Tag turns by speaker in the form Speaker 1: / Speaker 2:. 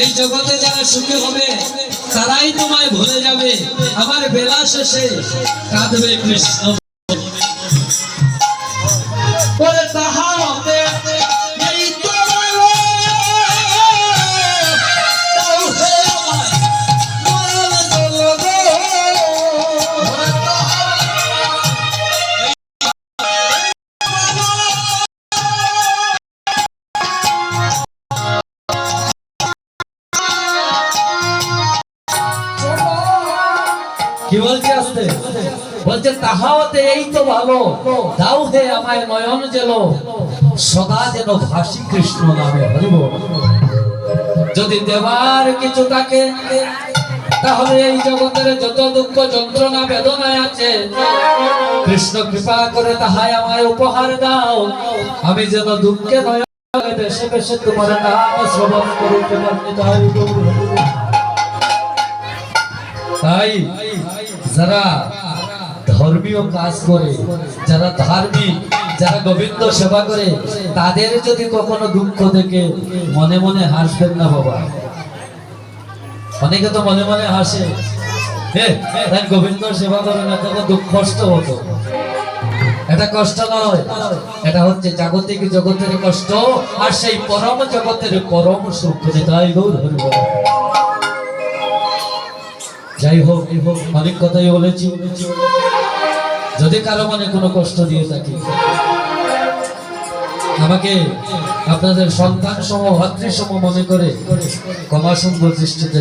Speaker 1: এই জগতে যারা সুখী হবে তারাই তোমায় ভুলে যাবে, আমার বেলা শেষে কাঁদবে কৃষ্ণ। কি বলছে আসতে বলছে তাহা হতে এই তো ভালো, দাও হে আমায় নয়ন জেলো, সদা যেন ভাসি কৃষ্ণ নামে। হরিব যদি দেবার কিছু থাকে তাহলে এই জগতের যত দুঃখ যন্ত্রণা বেদনায় আছে কৃষ্ণ কৃপা করে তাহাই আমায় উপহার দাও, আমি যেন দুঃখে নয়ন বেশে বেশে তোমার নাম শ্রবণ করতে পারি। তাই যারা ধর্মীয় কাজ করে, যারা ধার্মিক, যারা গোবিন্দ সেবা করে, তাদের যদি কখনো দুঃখ দেখে মনে মনে হাসবেন না বাবা। অনেকে তো মনে মনে হাসে, তাই গোবিন্দ সেবা করে না, তখন দুঃখ কষ্ট হতো। এটা কষ্ট নয়, এটা হচ্ছে জাগতিক জগতের কষ্ট, আর সেই পরম জগতের পরম সুখ। তাই গৌর হরি বল। যাই হোক, অনেক কথাই বলেছি। যদি কারো মনে কোনো কষ্ট দিয়ে থাকি, আমাকে আপনাদের সন্তান সম ভাতৃ সম মনে করে ক্ষমা সুন্দর দৃষ্টিতে